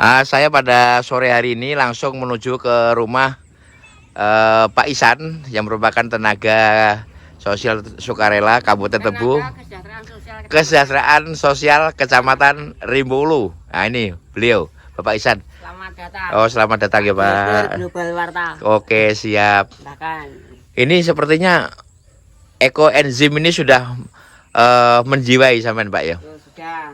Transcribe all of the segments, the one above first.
Saya pada sore hari ini langsung menuju ke rumah Pak Isan yang merupakan tenaga sosial sukarela Kabupaten Tebu, Kesejahteraan Sosial Kecamatan Rimbulu. Nah ini beliau, Bapak Isan. Selamat datang. Oh, selamat datang ya Pak. Global Warta. Oke, siap. Bahkan. Ini sepertinya ekoenzim ini sudah menjiwai sampean Pak ya. Sudah.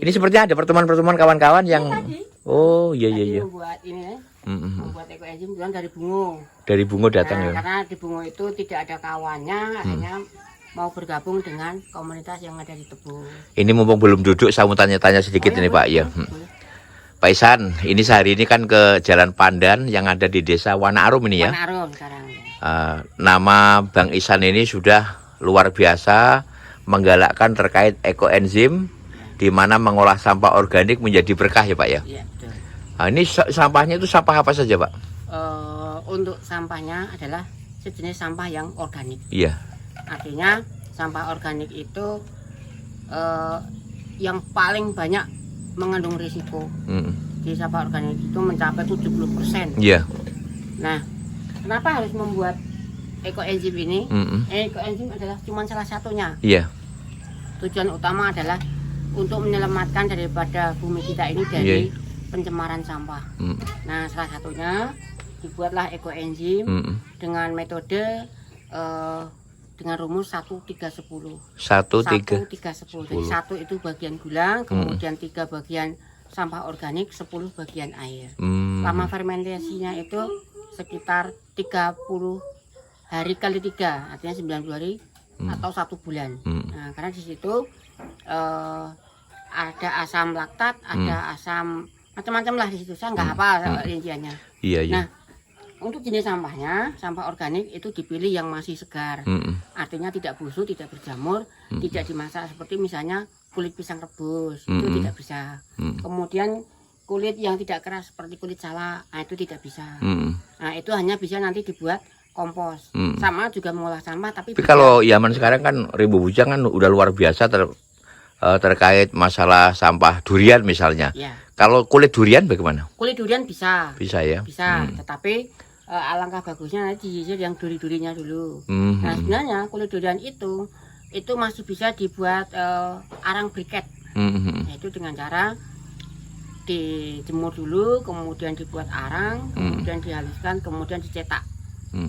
Ini sepertinya ada pertemuan-pertemuan kawan-kawan yang Tadi. Oh iya iya iya. Membuat ini, membuat ekoenzim bukan dari Bungo. Dari Bungo datang ya. Karena di Bungo itu tidak ada kawannya, akhirnya mau bergabung dengan komunitas yang ada di Tebu. Ini mumpung belum duduk, saya mau tanya-tanya sedikit ini Pak ya. Pak Isan, ini sehari ini kan ke Jalan Pandan yang ada di Desa Wana Arum ini ya. Wana Arum sekarang. Nama Bang Isan ini sudah luar biasa menggalakkan terkait ekoenzim, di mana mengolah sampah organik menjadi berkah ya Pak ya. Iya betul. Ini sampahnya itu sampah apa saja Pak? Untuk sampahnya adalah sejenis sampah yang organik. Iya. Artinya sampah organik itu yang paling banyak mengandung risiko. Di sampah organik itu mencapai 70%. Iya. Nah, kenapa harus membuat ekoenzim ini? Ekoenzim adalah cuma salah satunya. Iya. Tujuan utama adalah untuk menyelamatkan daripada bumi kita ini dari pencemaran sampah. Nah, salah satunya dibuatlah ekoenzim dengan metode dengan rumus 1-3-10. 1-3-10. Jadi 1 itu bagian gula, kemudian 3 bagian sampah organik, 10 bagian air. Lama fermentasinya itu sekitar 30 hari kali 3, artinya 90 hari atau 1 bulan. Nah, karena di situ ada asam laktat, ada asam macam-macam lah di situ. Saya nggak hafal rinciannya. Iya, iya. Nah, untuk jenis sampahnya, sampah organik itu dipilih yang masih segar. Artinya tidak busuk, tidak berjamur, tidak dimasak seperti misalnya kulit pisang rebus, itu tidak bisa. Kemudian kulit yang tidak keras seperti kulit salak, nah itu tidak bisa. Nah, itu hanya bisa nanti dibuat kompos. Sama juga mengolah sampah, tapi kalau zaman sekarang kan Rimbo Bujang kan udah luar biasa terkait masalah sampah durian misalnya. ya. Kalau kulit durian bagaimana? Kulit durian bisa. Bisa ya? Bisa, tetapi alangkah bagusnya nanti disisir yang duri-durinya dulu. Nah, sebenarnya kulit durian itu masih bisa dibuat arang briket. Yaitu dengan cara dijemur dulu, kemudian dibuat arang, kemudian dihaluskan, kemudian dicetak.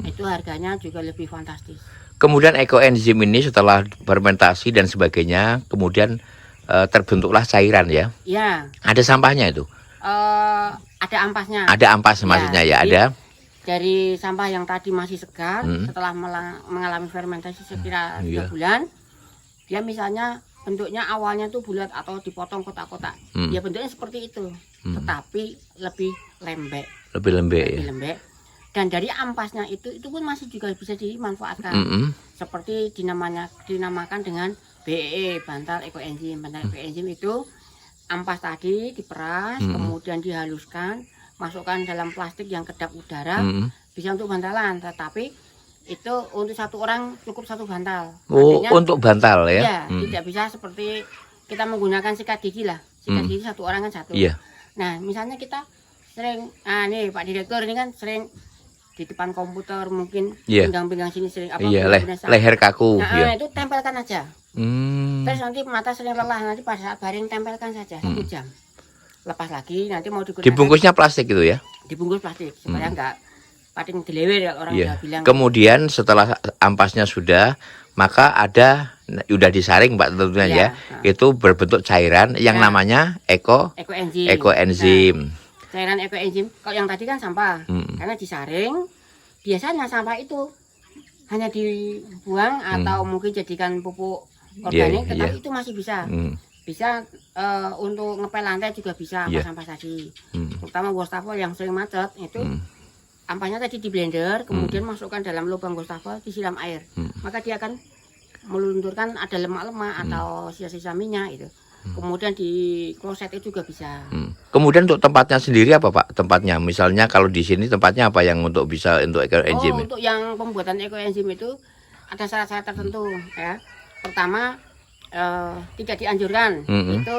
Itu harganya juga lebih fantastis. Kemudian ekoenzim ini setelah fermentasi dan sebagainya, kemudian terbentuklah cairan ya? Ya. Ada sampahnya itu? Ada ampasnya. Ada ampas maksudnya ya? Ada. Dari sampah yang tadi masih segar, setelah mengalami fermentasi sekira 3 bulan, dia misalnya bentuknya awalnya tuh bulat atau dipotong kotak-kotak. Ya bentuknya seperti itu, tetapi lebih lembek. Lebih lembek ya? Lembek. Dan dari ampasnya itu pun masih juga bisa dimanfaatkan. Seperti dinamakan dengan BEE, bantal ekoenzim. Bantal ekoenzim itu ampas tadi diperas, kemudian dihaluskan, masukkan dalam plastik yang kedap udara, bisa untuk bantalan. Tetapi itu untuk satu orang cukup 1 bantal. Oh, artinya, untuk bantal ya? Ya, tidak bisa seperti kita menggunakan sikat gigi lah. Sikat gigi 1 orang kan 1. Iya. Nah, misalnya kita sering, nih Pak Direktur ini kan sering di depan komputer mungkin pinggang-pinggang sini sering apa? Leher kaku. Nah, itu tempelkan aja. Terus nanti mata sering lelah, nanti pada saat baring tempelkan saja 1 jam. Lepas lagi, nanti mau digunakan. Dibungkusnya plastik itu ya? Dibungkus plastik supaya enggak pating delewer ya orang Jawa bilang. Kemudian setelah ampasnya sudah, maka ada udah disaring Pak tentunya ya. Itu berbentuk cairan yang namanya ekoenzim. Cairan ekoenzim, kalau yang tadi kan sampah, karena disaring, biasanya sampah itu hanya dibuang atau mungkin jadikan pupuk organik, tetapi itu masih bisa. Bisa untuk ngepel lantai juga bisa sampah tadi. Terutama wastafel yang sering macet, itu ampasnya tadi di blender, kemudian masukkan dalam lubang wastafel, disiram air. Maka dia akan melunturkan ada lemak-lemak atau sisa-sisa minyak itu. Kemudian di kloset itu juga bisa. Kemudian untuk tempatnya sendiri apa Pak? Tempatnya, misalnya kalau di sini tempatnya apa yang untuk bisa untuk ekoenzim? Untuk yang pembuatan ekoenzim itu ada syarat-syarat tertentu ya. Pertama tidak dianjurkan itu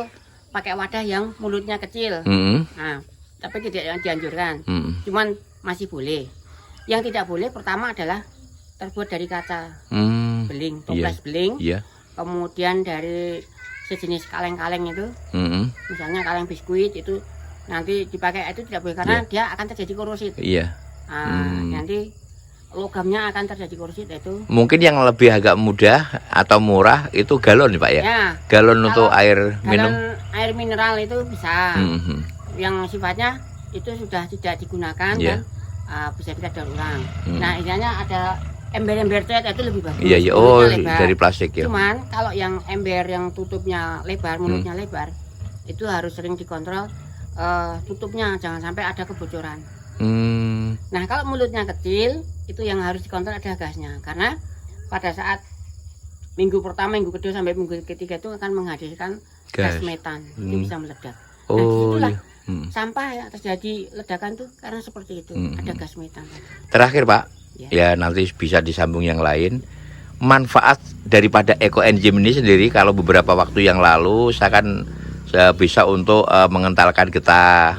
pakai wadah yang mulutnya kecil. Nah, tapi tidak dianjurkan. Cuman masih boleh. Yang tidak boleh pertama adalah terbuat dari kaca beling, toples beling. Kemudian dari sejenis kaleng-kaleng itu, misalnya kaleng biskuit itu nanti dipakai itu tidak boleh karena dia akan terjadi korosit. Nanti logamnya akan terjadi korosit itu. Mungkin yang lebih agak mudah atau murah itu galon Pak ya? Galon untuk air minum. Air mineral itu bisa. Yang sifatnya itu sudah tidak digunakan dan bisa kita daur ulang. Nah, istilahnya ada ember-ember cat itu lebih bagus. Oh, dari plastik ya. Cuman kalau yang ember yang tutupnya lebar, mulutnya lebar, itu harus sering dikontrol tutupnya, jangan sampai ada kebocoran. Nah, kalau mulutnya kecil, itu yang harus dikontrol ada gasnya. Karena pada saat minggu pertama, minggu kedua sampai minggu ketiga itu akan menghasilkan gas metan. Itu bisa meledak. Nah, disitulah sampah yang terjadi ledakan tuh karena seperti itu, ada gas metan. Terakhir Pak, ya nanti bisa disambung yang lain. Manfaat daripada ekoenzim ini sendiri, kalau beberapa waktu yang lalu saya kan bisa untuk mengentalkan getah.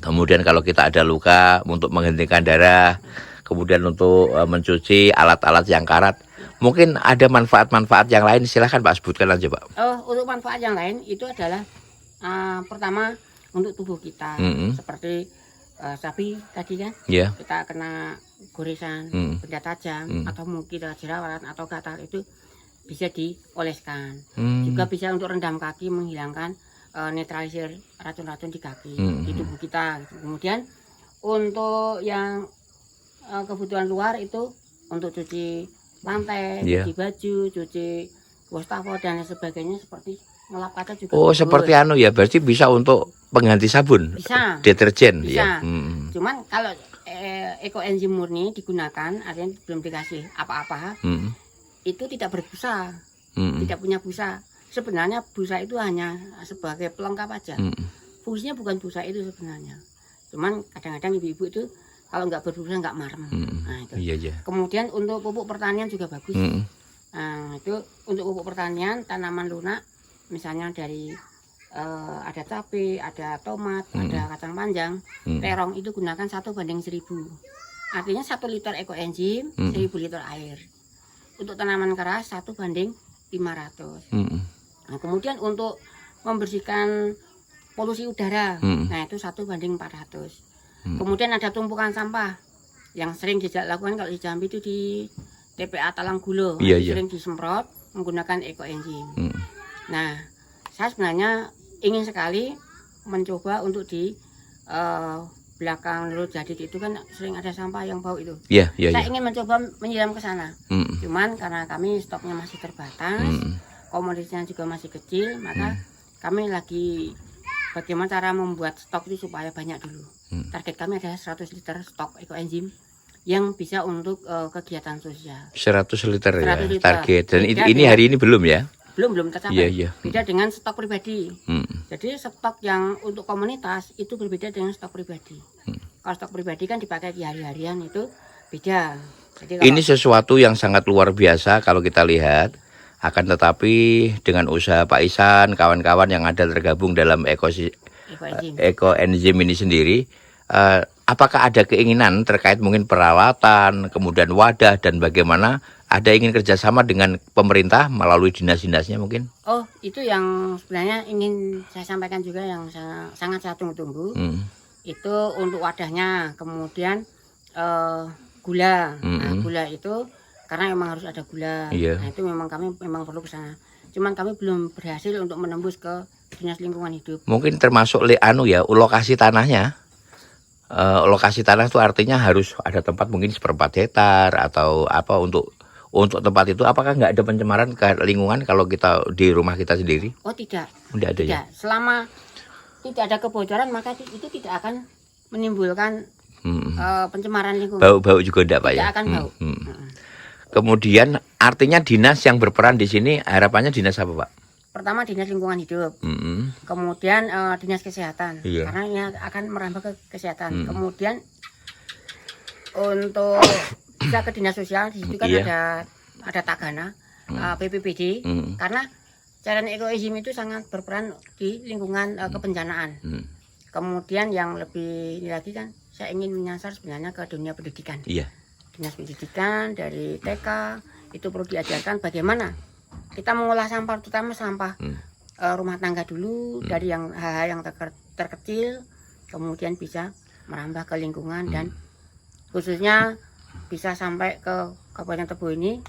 Kemudian kalau kita ada luka untuk menghentikan darah, kemudian untuk mencuci alat-alat yang karat. Mungkin ada manfaat-manfaat yang lain, silahkan Pak sebutkan aja Pak. Untuk manfaat yang lain itu adalah pertama untuk tubuh kita, seperti sapi tadi kan, kita kena goresan, benda tajam, atau mungkin jerawat atau gatal itu bisa dioleskan. Juga bisa untuk rendam kaki, menghilangkan netralisir racun-racun di kaki, di tubuh kita. Kemudian untuk yang kebutuhan luar itu untuk cuci lantai, cuci baju, cuci wastafel dan sebagainya, seperti ngelap kaca juga. Seperti ya, berarti bisa untuk pengganti sabun, bisa, deterjen. Bisa. Cuman kalau ekoenzim murni digunakan, artinya belum dikasih apa-apa, itu tidak berbusa, tidak punya busa. Sebenarnya busa itu hanya sebagai pelengkap aja. Fungsinya bukan busa itu sebenarnya. Cuman kadang-kadang ibu-ibu itu kalau nggak berbusa nggak marem. Nah, itu. Kemudian untuk pupuk pertanian juga bagus. Nah, itu untuk pupuk pertanian tanaman lunak, misalnya dari ada cabai, ada tomat, ada kacang panjang, terong itu gunakan 1:1000. Artinya 1 liter ekoenzim 1000 liter air. Untuk tanaman keras 1:500. Nah, kemudian untuk membersihkan polusi udara, nah itu 1:400. Kemudian ada tumpukan sampah yang sering dilakukan kalau di Jambi itu di TPA Talang Gulo, sering disemprot menggunakan ekoenzim. Nah, saya sebenarnya ingin sekali mencoba untuk di belakang Nurul Jadid itu kan sering ada sampah yang bau itu. Saya ingin mencoba menyiram ke sana. Cuman karena kami stoknya masih terbatas, komoditasnya juga masih kecil, maka kami lagi bagaimana cara membuat stok itu supaya banyak dulu. Target kami adalah 100 liter stok ekoenzim yang bisa untuk kegiatan sosial. 100 liter ya target. Dan ini hari ini belum ya? Belum tercapai. Beda dengan stok pribadi. Jadi stok yang untuk komunitas itu berbeda dengan stok pribadi. Kalau stok pribadi kan dipakai di hari-harian, itu beda. Jadi ini sesuatu yang sangat luar biasa kalau kita lihat. Akan tetapi dengan usaha Pak Ihsan, kawan-kawan yang ada tergabung dalam ekoenzim ini sendiri, apakah ada keinginan terkait mungkin perawatan, kemudian wadah, dan bagaimana ada ingin kerjasama dengan pemerintah melalui dinas-dinasnya mungkin? Itu yang sebenarnya ingin saya sampaikan juga, yang sangat saya tunggu-tunggu. Itu untuk wadahnya, kemudian gula. Nah, gula itu karena memang harus ada gula. Nah, itu memang kami perlu ke sana. Cuman kami belum berhasil untuk menembus ke Dinas Lingkungan Hidup. Mungkin termasuk lokasi tanahnya. Lokasi tanah itu artinya harus ada tempat mungkin 1/4 hektar atau apa untuk tempat itu. Apakah nggak ada pencemaran ke lingkungan kalau kita di rumah kita sendiri? Tidak. Tidak ada ya. Selama tidak ada kebocoran maka itu tidak akan menimbulkan pencemaran lingkungan. Bau juga tidak Pak ya? Tidak akan bau. Kemudian artinya dinas yang berperan di sini, harapannya dinas apa Pak? Pertama Dinas Lingkungan Hidup, kemudian Dinas Kesehatan, karena ini akan merambah ke kesehatan. Kemudian untuk bisa ke Dinas Sosial, di situ kan ada Tagana, BPBD, karena cairan ekoenzim itu sangat berperan di lingkungan kebencanaan. Kemudian yang lebih ini lagi kan, saya ingin menyasar sebenarnya ke dunia pendidikan. Iya. Dinas pendidikan dari TK itu perlu diajarkan bagaimana kita mengolah sampah, terutama sampah rumah tangga dulu, dari yang hal-hal yang terkecil, kemudian bisa merambah ke lingkungan dan khususnya bisa sampai ke Kabupaten Tebo ini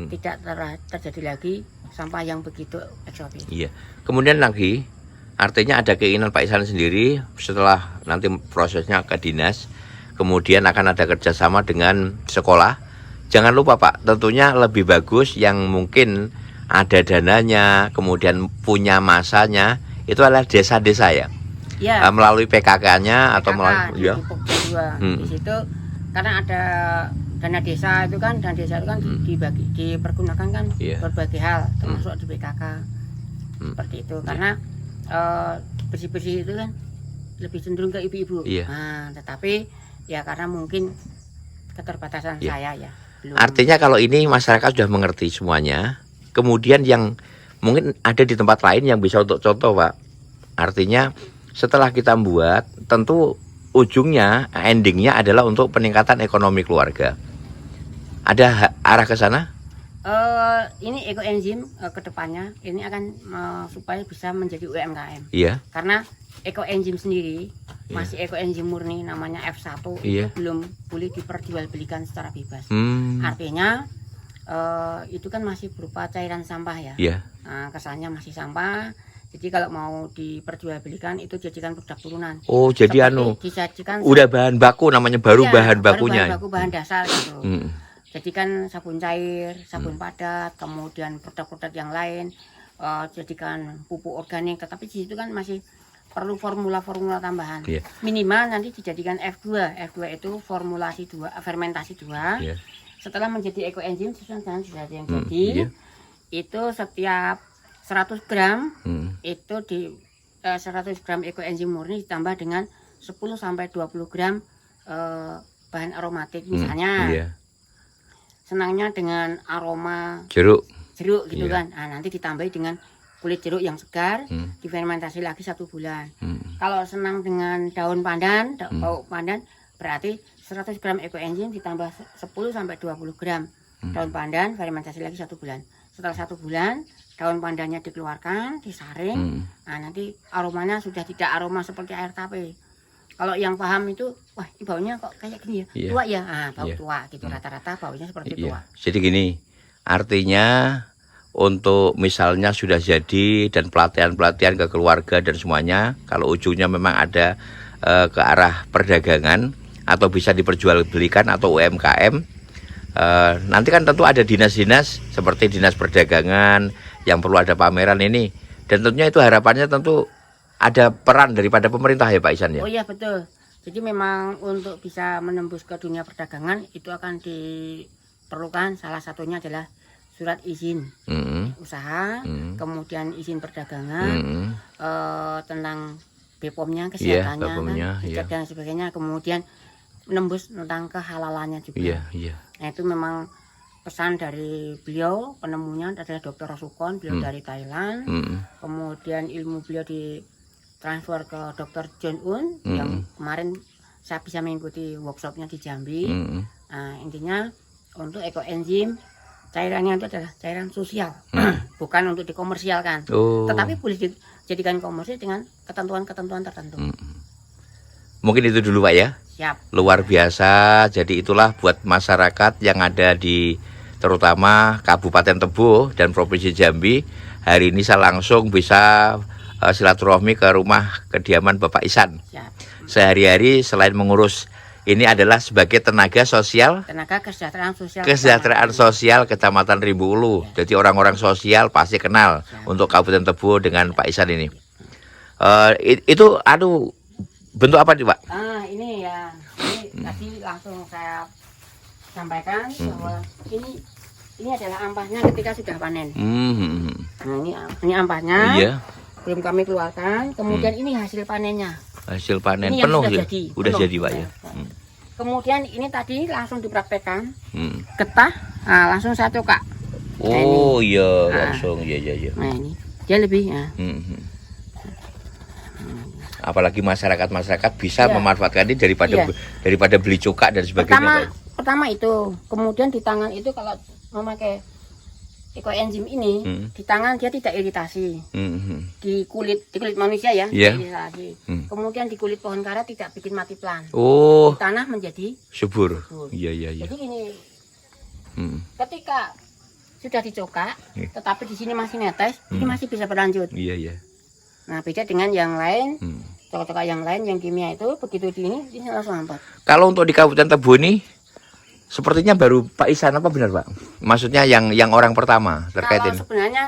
tidak terjadi lagi sampah yang begitu eksotis. Iya. Kemudian lagi, artinya ada keinginan Pak Ihsan sendiri setelah nanti prosesnya ke dinas, kemudian akan ada kerjasama dengan sekolah. Jangan lupa Pak, tentunya lebih bagus yang mungkin ada dananya, kemudian punya masanya, itu adalah desa-desa ya. Ya. Melalui PKK-nya atau melalui di Pokja 2. Di situ karena ada dana desa itu kan, dipergunakan kan berbagai hal, termasuk di PKK. Seperti itu. Karena bersih-bersih itu kan lebih cenderung ke ibu-ibu. Nah, tetapi ya karena mungkin keterbatasan saya ya. Belum. Artinya kalau ini masyarakat sudah mengerti semuanya, kemudian yang mungkin ada di tempat lain yang bisa untuk contoh Pak. Artinya setelah kita buat, tentu ujungnya, endingnya adalah untuk peningkatan ekonomi keluarga. Ada arah ke sana? Ini ekoenzim ke depannya ini akan supaya bisa menjadi UMKM. Iya. Karena ekoenzim sendiri masih ekoenzim murni namanya F1 itu belum boleh diperjualbelikan secara bebas. Artinya itu kan masih berupa cairan sampah ya. Nah, kesannya masih sampah. Jadi kalau mau diperjualbelikan itu jadikan produk turunan. Oh, jadi disajikan udah bahan baku namanya, baru bahan bakunya. Baru bahan dasar gitu. Jadikan sabun cair, sabun padat, kemudian produk-produk yang lain, jadikan pupuk organik. Tetapi di situ kan masih perlu formula-formula tambahan. Minimal nanti dijadikan F2. F2 itu formulasi 2, fermentasi 2. Setelah menjadi ekoenzim sesuai dengan yang jadi, itu setiap 100 gram itu di 100 gram ekoenzim murni ditambah dengan 10 sampai 20 gram bahan aromatik misalnya. Senangnya dengan aroma jeruk gitu kan. Nah, nanti ditambahi dengan kulit jeruk yang segar, difermentasi lagi 1 bulan. Kalau senang dengan daun pandan, bau pandan, berarti 100 gram ekoenzim ditambah 10 sampai 20 gram daun pandan, fermentasi lagi 1 bulan. Setelah 1 bulan, daun pandannya dikeluarkan, disaring. Nah, nanti aromanya sudah tidak aroma seperti air tape. Kalau yang paham itu, wah ini baunya kok kayak gini ya, tua ya, bau tua gitu, rata-rata baunya seperti tua. Jadi gini, artinya untuk misalnya sudah jadi dan pelatihan-pelatihan ke keluarga dan semuanya, kalau ujungnya memang ada ke arah perdagangan atau bisa diperjualbelikan atau UMKM, nanti kan tentu ada dinas-dinas seperti dinas perdagangan yang perlu ada pameran ini, dan tentunya itu harapannya tentu ada peran daripada pemerintah ya Pak Ihsan ya? Oh iya betul. Jadi memang untuk bisa menembus ke dunia perdagangan itu akan diperlukan salah satunya adalah surat izin usaha, kemudian izin perdagangan, tentang BPOM-nya, kesehatannya, dan sebagainya, kemudian menembus tentang kehalalannya juga. Nah itu memang pesan dari beliau, penemunya adalah Dr. Rosukon, beliau dari Thailand, kemudian ilmu beliau ditransfer ke Dr. John Un yang kemarin saya bisa mengikuti workshopnya di Jambi. Nah, intinya untuk ekoenzim cairannya itu adalah cairan sosial, bukan untuk dikomersialkan, tetapi boleh dijadikan komersial dengan ketentuan-ketentuan tertentu. Mungkin itu dulu Pak ya. Siap. Luar biasa. Jadi itulah buat masyarakat yang ada di terutama Kabupaten Tebo dan Provinsi Jambi. Hari ini saya langsung bisa silaturahmi ke rumah kediaman Bapak Ihsan. Sehari-hari selain mengurus, ini adalah sebagai tenaga sosial, tenaga kesejahteraan sosial Kecamatan Rimbu Ulu. Jadi orang-orang sosial pasti kenal untuk Kabupaten Tebo dengan Pak Ihsan ini. Itu bentuk apa nih Pak? Ini ya, ini tadi langsung saya sampaikan bahwa ini adalah ampasnya ketika sudah panen. Nah ini ampasnya, belum kami keluarkan. Kemudian ini hasil panennya. Hasil panen ini penuh ya? Udah jadi Pak ya. Kemudian ini tadi langsung dipraktekkan, getah, langsung 1 Kak. Oh iya, langsung ya. Nah ini dia lebih ya. Apalagi masyarakat bisa Iya. memanfaatkan ini daripada Iya. daripada beli cuka dan sebagainya. Pak. Pertama itu, kemudian di tangan itu kalau memakai ekoenzim ini, di tangan dia tidak iritasi. Di kulit manusia ya, Iya. iritasi. Kemudian di kulit pohon karet tidak bikin mati pelan. Oh, Di tanah menjadi subur. Iya. Jadi ini ketika sudah dicokak, tetapi di sini masih netes, ini masih bisa berlanjut. Iya. Nah, beda dengan yang lain, cokak-cokak yang lain yang kimia itu begitu di ini langsung hampat. Kalau untuk di Kabupaten Tebo ini, sepertinya baru Pak Isan apa benar Pak? Maksudnya yang orang pertama terkait Kalau ini. sebenarnya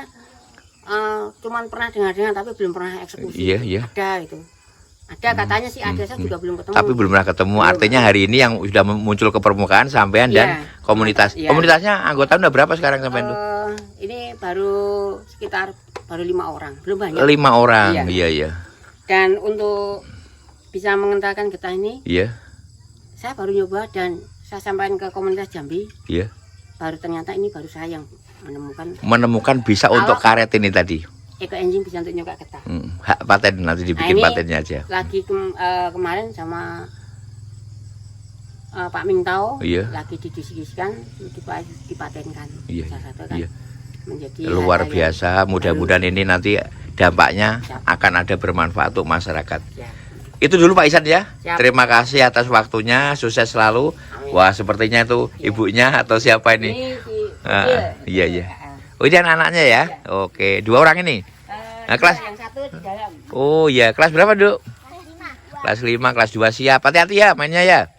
cuman pernah dengar-dengar tapi belum pernah eksekusi. Iya. Ada itu. Ada katanya sih ada, saya juga belum ketemu. Tapi belum pernah ketemu. Artinya hari ini yang sudah muncul ke permukaan sampean dan komunitas. Iya. Komunitasnya anggota udah berapa sekarang sampean tuh? Ini baru sekitar 5 orang, belum banyak. 5 orang. Iya. Dan untuk bisa mengentalkan getah ini, Iya. saya baru nyoba dan saya sampaikan ke komunitas Jambi. Iya. Baru ternyata ini baru saya yang menemukan bisa untuk karet ini tadi. Ekoenzim bisa untuk nyokak getah. Hak paten nanti dibikin Nah, ini patennya aja. Lagi kemarin sama Pak Mingtao, lagi didiskusikan dipatenkan. Iya. Salah satu kan menjadi Luar biasa. Mudah-mudahan ini nanti dampaknya akan ada bermanfaat untuk masyarakat. Ya. Itu dulu Pak Isan ya. Siap. Terima kasih atas waktunya. Sukses selalu. Amin. Wah, sepertinya itu ibunya atau siapa ini? Ini si Iya. Oh, ini anak-anaknya ya? Oke, 2 orang ini. Nah, kelas. yang satu di dalam. Oh iya, kelas berapa, Duk? Kelas 5, kelas 2 siap. Hati-hati ya mainnya ya.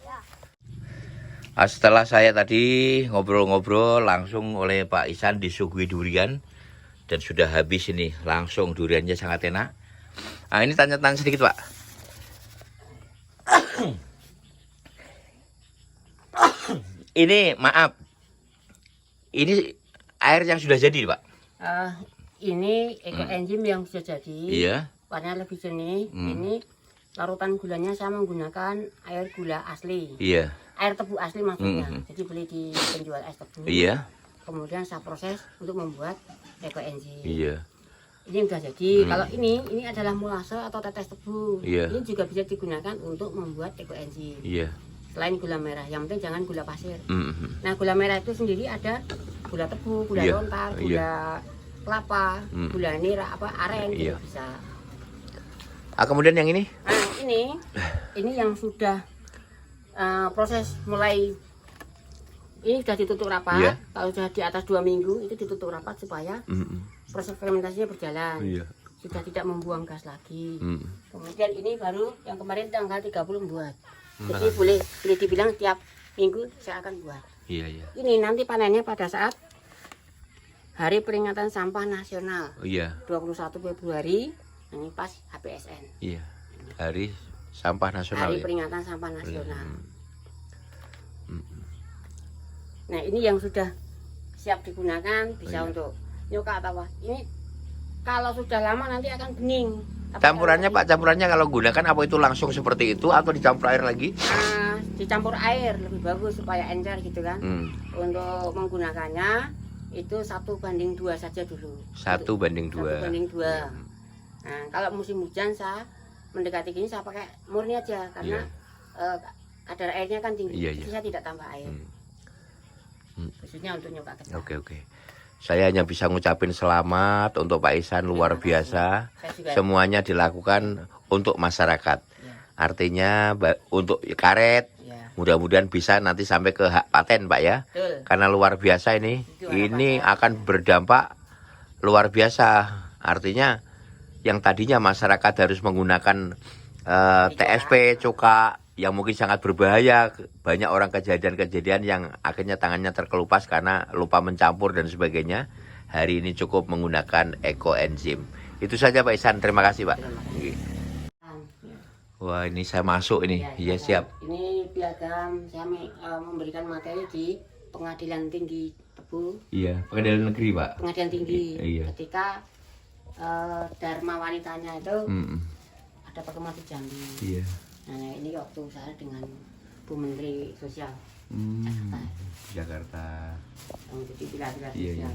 Setelah saya tadi ngobrol-ngobrol langsung oleh Pak Isan disuguhi durian dan sudah habis ini, langsung duriannya sangat enak. Nah, ini tanya-tanya sedikit, Pak. Ini maaf. Ini air yang sudah jadi, Pak. Ini ekoenzim yang sudah jadi. Iya. Warnanya lebih jernih. Ini larutan gulanya saya menggunakan air gula asli. Iya. Air tebu asli maksudnya. Jadi beli di penjual es tebu. Iya. Kemudian saya proses untuk membuat ekoenzim. Iya. Ini sudah jadi. Kalau ini adalah molase atau tetes tebu. Iya. Ini juga bisa digunakan untuk membuat ekoenzim. Iya. Selain gula merah, yang penting jangan gula pasir. Nah, gula merah itu sendiri ada gula tebu, gula lontar, gula kelapa, gula nira, aren juga bisa. Kemudian yang ini? Nah, ini yang sudah proses mulai ini sudah ditutup rapat. Iya. Kalau sudah di atas 2 minggu itu ditutup rapat supaya proses fermentasinya berjalan. Iya. Sudah tidak membuang gas lagi. Kemudian ini baru yang kemarin tanggal 30 buat. Jadi boleh dibilang tiap minggu saya akan buat. Iya. Ini nanti panennya pada saat Hari Peringatan Sampah Nasional. Iya. 21 Februari, ini pas HPSN. Iya. Hari Sampah Nasional. Hari Peringatan Sampah Nasional. Nah, ini yang sudah siap digunakan bisa untuk nyokak atau apa. Ini kalau sudah lama nanti akan bening. Campurannya Pak, campurannya kalau gunakan apa itu langsung seperti itu atau dicampur air lagi? Dicampur air lebih bagus supaya encer gitu kan. Untuk menggunakannya itu 1:2 saja dulu. 1:2. 1:2. Nah, kalau musim hujan saya mendekati gini saya pakai murni aja karena kadar airnya kan tinggi. Jadi saya tidak tambah air. Khususnya untuk nyokak getah. Oke. Saya hanya bisa ngucapin selamat untuk Pak Isan, luar biasa. Semuanya dilakukan untuk masyarakat. Artinya untuk karet, mudah-mudahan bisa nanti sampai ke hak paten Pak ya. Betul. Karena luar biasa ini. Ini akan berdampak luar biasa. Artinya yang tadinya masyarakat harus menggunakan TSP, cuka, yang mungkin sangat berbahaya. Banyak orang kejadian-kejadian yang akhirnya tangannya terkelupas karena lupa mencampur dan sebagainya. Hari ini cukup menggunakan ekoenzim. Itu saja Pak Isan, terima kasih Pak. Wah, ini saya masuk ini. Iya, siap. Ini piagam saya memberikan materi di Pengadilan Tinggi Tebu. Iya, Pengadilan Negeri Pak. Pengadilan Tinggi. Iya. Ketika Dharma wanitanya itu ada pertemuan di Jambi. Iya. Nah, ini waktu saya dengan Bu Menteri Sosial Jakarta. yang jadi pilar-pilar Iya. sosial.